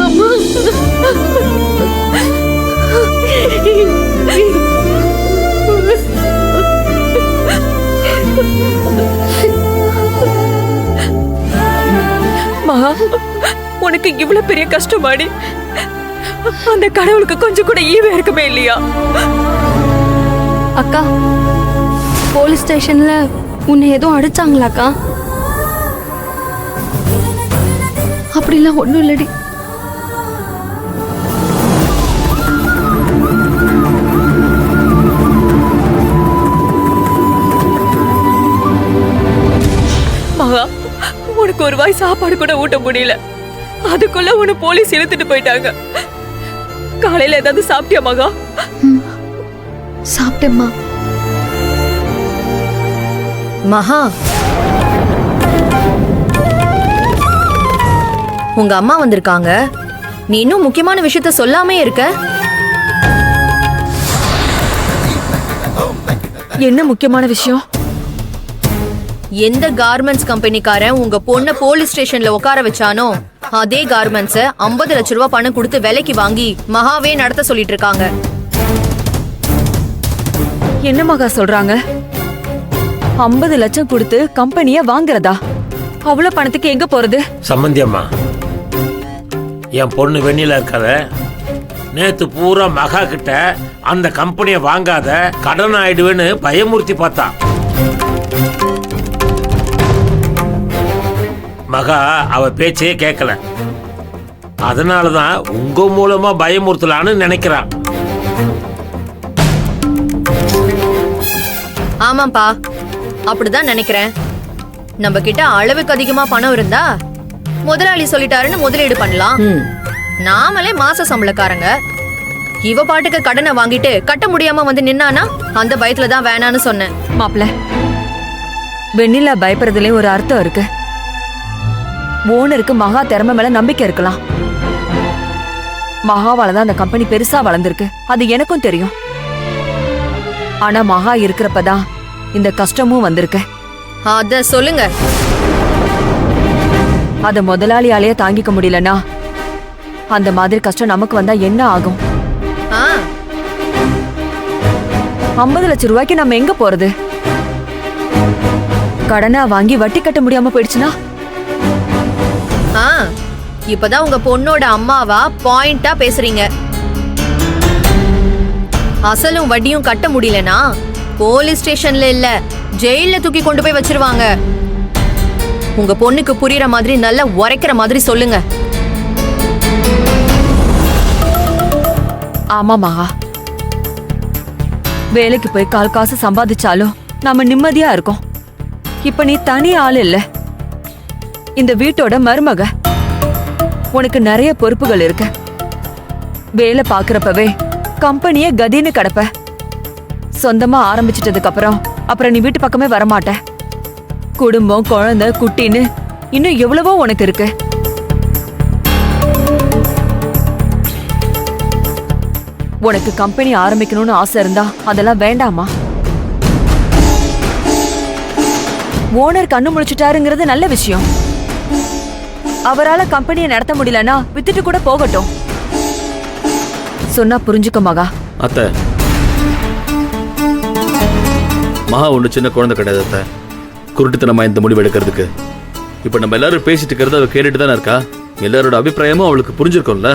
அம்மா. மகா, உனக்கு இவ்வளவு பெரிய கஷ்டமாடி அந்த கடவுளுக்கு கொஞ்சம் கூட ஈவே இருக்கமே இல்லையா? அக்கா, போலீஸ் ஸ்டேஷன்ல உன்னை எதுவும் அடிச்சாங்களாக்கா? அப்படிலாம் ஒண்ணும் இல்லடி. மகா, உனக்கு ஒரு வாய் சாப்பாடு கூட ஊட்ட முடியல. அதுக்குள்ள உன்னை போலீஸ் இழுத்துட்டு போயிட்டாங்க. காலையில ஏதாவது சாப்பிட்டியா மகா? சாப்பிட்டேம்மா. மகா, உங்க அம்மா வந்திருக்காங்க. நீ இன்னும் முக்கியமான விஷயத்த சொல்லாமே இருக்க. என்ன முக்கியமான விஷயம்? எந்த கார்மெண்ட்ஸ் கம்பெனிக்காரன் உங்க பொண்ண போலீஸ் ஸ்டேஷன்ல உட்கார வச்சானோ அதே கார்மெண்ட்ஸ 50 லட்சம் ரூபாய் பணம் கொடுத்து விலைக்கு வாங்கி மகாவே நடத்த சொல்லிட்டு இருக்காங்க. என்ன மகா சொல்றாங்க? 50 லட்சம் கொடுத்து கம்பெனிய வாங்குறதா? அவ்வளவு பணத்துக்கு எங்க போறது? சம்பந்தி அம்மா, என் பொண்ணு வெண்ணில இருக்காத, நேத்து பூரா மகா கிட்ட அந்த கம்பெனியை வாங்காத, கடன் ஆயிடுவேன்னு பயமுறுத்தி பார்த்தா. மகா அவ பேச்சே கேட்கல. அதனாலதான் உங்க மூலமா பயமுறுத்தலான்னு நினைக்கிறான். ஆமாப்பா, அப்படிதான் நினைக்கிறேன். நம்ம கிட்ட அளவுக்கு அதிகமா பணம் இருந்தா முதலாளி சொல்லிட்டாருன்னு முதலீடு பண்ணலாம். நாமளே மாச சம்பளக்காரங்க. இவ பாட்டுக்கு கடனை வாங்கிட்டு கட்ட முடியாம வந்து நின்னானா அந்த பயத்துலதான் வேணான்னு சொன்னேன். மாப்ள, வெண்ணிலா பயப்படுறதுலயும் ஒரு அர்த்தம் இருக்கு. ஓனருக்கு மகா திறமை மேல நம்பிக்கை இருக்கலாம். மகாவாலதான் அந்த கம்பெனி பெருசா வளர்ந்திருக்கு, அது எனக்கும் தெரியும். ஆனா மகா இருக்கிறப்பதான் இந்த கஷ்டமும் வந்திருக்கு. அத சொல்லுங்க. அத முதலாளியாலேயே தாங்கிக்க முடியலனா அந்த மாதிரி கஷ்டம் நமக்கு வந்தா என்ன ஆகும்? 50 லட்சம் ரூபாய்க்கு நம்ம எங்க போறது? கடனா வாங்கி வட்டி கட்ட முடியாம போயிடுச்சுன்னா? இப்பதான் உங்க பொண்ணோட அம்மாவா பாயிண்டா பேசுறீங்க. அசலும் வட்டியும் கட்ட முடியலனா போலீஸ் ஸ்டேஷன்ல இல்ல, ஜெயில தூக்கி கொண்டு போய் வச்சிருவாங்க. உங்க பொண்ணுக்கு புரியற மாதிரி நல்லா உரைக்கிற மாதிரி சொல்லுங்க. ஆமா மகா, வேலைக்கு போய் கால் காசு சம்பாதிச்சாலும் நாம நிம்மதியா இருக்கோம். இப்ப நீ தனி ஆள் இல்ல, இந்த வீட்டோட மருமக. உனக்கு நிறைய பொறுப்புகள் இருக்கு. வேலை பாக்குறப்பவே கம்பெனியே கதின்னு கிடப்ப. சொந்தமா ஆரம்பிச்சிட்டதுக்கு அப்புறம் நீ வீட்டு பக்கமே வரமாட்ட. குடும்பம், குழந்தை, குட்டின்னு இன்னும் எவ்வளவோ உனக்கு இருக்கு. உனக்கு கம்பெனி ஆரம்பிக்கணும்னு ஆசை இருந்தா அதெல்லாம் வேண்டாமா? ஓனர் கண்ணு முழிச்சிட்டாருங்கிறது நல்ல விஷயம். அவரால கம்பெனியை நடத்த முடியலன்னா வித்துட்டு கூட போகட்டும். சொன்னா புரிஞ்சுக்க மகா. அத்தை, மகா ஒண்ணு சின்ன குழந்தை கிடையாது அத்தை. குருட்டுத்தனமா இந்த முடிவு எடுக்கிறதுக்கு. இப்ப நம்ம எல்லாரும் பேசிட்டு இருக்கிறத அவ கேட்டுட்டு தானே இருக்கா. எல்லாரோட அபிப்பிராயமும் அவளுக்கு புரிஞ்சிருக்கும்ல.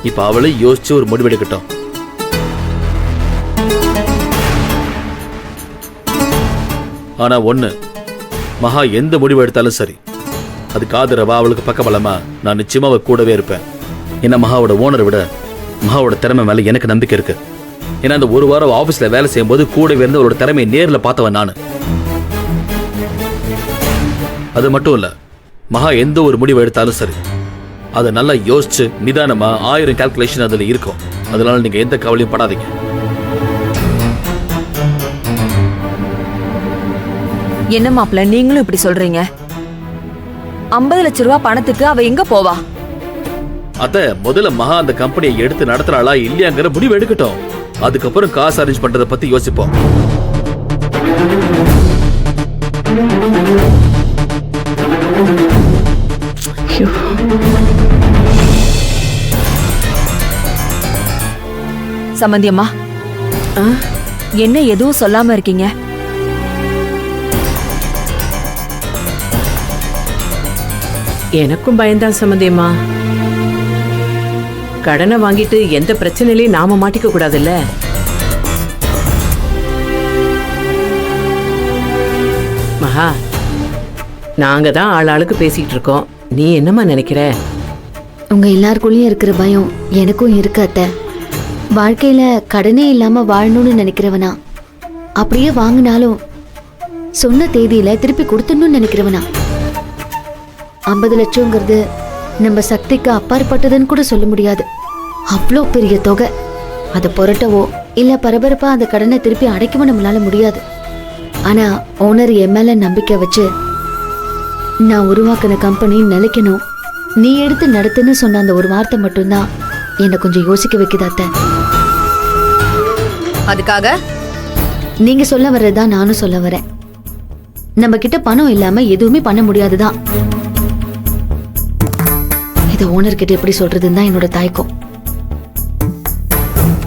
இப்ப அவளை யோசிச்சு ஒரு முடிவு எடுக்கட்டும். ஆனா ஒண்ணு, மகா எந்த முடிவு எடுத்தாலும் சரி, அதுக்கு ஆதரவா அவளுக்கு பக்கபலமா நான் நிச்சயமா அவ கூடவே இருப்பேன். ஏன்னா மகாவோட ஓனரை விட மகாவோட திறமை மேல எனக்கு நம்பிக்கை இருக்கு. ஏன்னா அந்த ஒரு வாரம் ஆபீஸ்ல வேலை செய்யும் போது கூடவே இருந்து அவளோட திறமையை நேரில் பார்த்தவன் நானு. அது மட்டும் இல்ல, மகா எந்த ஒரு முடிவு எடுத்தாலும் சரி அதை நல்லா யோசிச்சு நிதானமா 1000 கால்குலேஷன் அதுல இருக்கும். அதனால நீங்க எந்த கவலையும் படாதீங்க. என்ன மாப்பிள்ள, நீங்களும் இப்படி சொல்றீங்க? 50 லட்சம் ரூபாய் பணத்துக்கு அவ எங்க போவா? அத முதல்ல மகா அந்த கம்பெனியை எடுத்து நடத்துறாளா இல்லையாங்கிற முடிவு எடுக்கட்டும். அதுக்கப்புறம் காசு அரேஞ்ச் பண்றத பத்தி யோசிப்போம். ஐயோ. சம்பந்தியம்மா, ஆ? என்ன எதுவும் சொல்லாம இருக்கீங்க? எனக்கும் பயம்தான் சம்பந்தியம்மா. கடனை வாங்கிட்டு எந்த பிரச்சனையிலையும் நாம மாட்டிக்க கூடாதுல்ல. மகா, நாங்க தான் ஆளாளுக்கு பேசிட்டு இருக்கோம். நீ என்னம்மா நினைக்கிற? உங்க எல்லாருக்குள்ளயும் இருக்கிற பயம் எனக்கும் இருக்கு அத்தை. வாழ்க்கையில கடனே இல்லாம வாழணும்னு நினைக்கிறவனா, அப்படியே வாங்கினாலும் சொன்ன தேதியில திருப்பி கொடுத்துடணும்னு நினைக்கிறவனா? 50 லட்சங்கிறது நம்ம சக்திக்கு அப்பாற்பட்டதுன்னு கூட சொல்ல முடியாது. அவ்வளோ பெரிய தொகை. அதை புரட்டவோ இல்ல பரபரப்பா அந்த கடனை திருப்பி அடைக்கவோ நம்மளால முடியாது. ஆனா ஓனர் என் மேல நம்பிக்கை வச்சு நான் உருவாக்கின கம்பெனி நிலைக்கணும், நீ எடுத்து நடத்துன்னு சொன்ன அந்த ஒரு வார்த்தை மட்டும்தான் என்னை கொஞ்சம் யோசிக்க வைக்குது அத்தை. அதுக்காக நீங்க சொல்ல வர்றதுதான் நானும் சொல்ல வரேன். நம்ம கிட்ட பணம் இல்லாம எதுவுமே பண்ண முடியாதுதான். இதை ஓனர் கிட்ட எப்படி சொல்றதுன்னு தான் என்னோட தாய்க்கும்.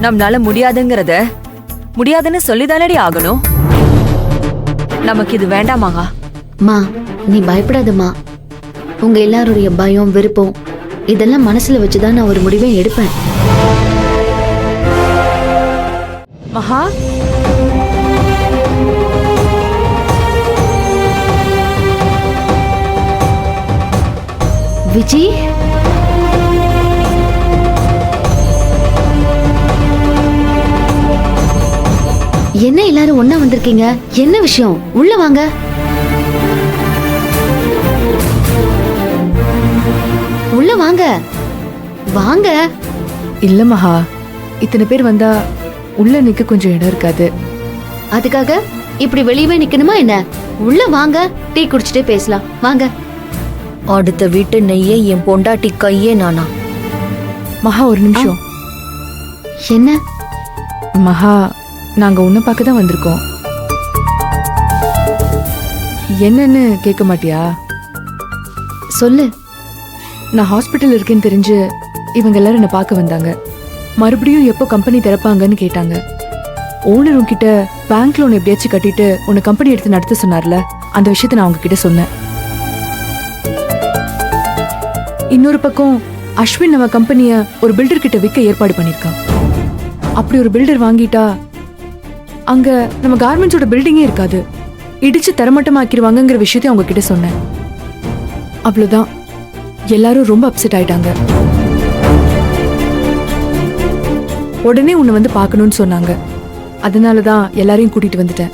நம்மளால முடியாதுங்கிறத முடியாதுன்னு சொல்லிதானடி ஆகணும். நமக்கு இது வேண்டாமாங்க. மா, நீ பயப்படாதம்மா. உங்க எல்லாருடைய பயம் விருப்பம் இதெல்லாம் மனசுல வச்சுதான் நான் ஒரு முடிவை எடுப்பேன். மகா, விஜி, என்ன எல்லாரும் ஒண்ணா வந்திருக்கீங்க? என்ன விஷயம்? உள்ள வாங்க. உள்ள வாங்க, வாங்க. இல்ல மகா, இத்தனை பேர் வந்தா உள்ள நிக்க கொஞ்சம் இடம் இருக்காது. அதுக்காக இப்படி வெளியவே நிக்கணுமா என்ன? உள்ள வாங்க, டீ குடிச்சிட்டே பேசலாம். வாங்க. அடுத்த வீட்டு நெய்யே என் பொண்டாட்டி கையே நானா? மகா ஒரு நிமிஷம். என்ன? மகா, நாங்க உன்னை பார்க்க தான் வந்திருக்கோம். என்னன்னு கேட்க மாட்டியா? சொல்லு. நான் ஹாஸ்பிட்டல் இருக்கேன்னு தெரிஞ்சு இவங்க எல்லாரும் என்னை பார்க்க வந்தாங்க. மறுபடியும் எப்போ கம்பெனி திறப்பாங்கன்னு கேட்டாங்க. ஓனர் உன்கிட்ட பேங்க் லோன் எப்படியாச்சும் கட்டிட்டு உன்னை கம்பெனி எடுத்து நடத்த சொன்னார்ல, அந்த விஷயத்த நான் அவங்க கிட்ட சொன்னேன். இன்னொரு பக்கம் அஸ்வின் நம்ம கம்பெனிய ஒரு பில்டர் கிட்ட விற்க ஏற்பாடு பண்ணிருக்கான். அப்படி ஒரு பில்டர் வாங்கிட்டா அங்க நம்ம கார்மெண்ட்ஸோட பில்டிங்கே இருக்காது, இடிச்சு தரமட்டமாக்கிடுவாங்கங்கிற விஷயத்தையும் அவங்க கிட்ட சொன்னேன். அவ்வளவுதான், எல்லாரும் ரொம்ப அப்செட் ஆயிட்டாங்க. உடனே உன்னை வந்து பார்க்கணும்னு சொன்னாங்க. அதனாலதான் எல்லாரையும் கூட்டிட்டு வந்துட்டேன்.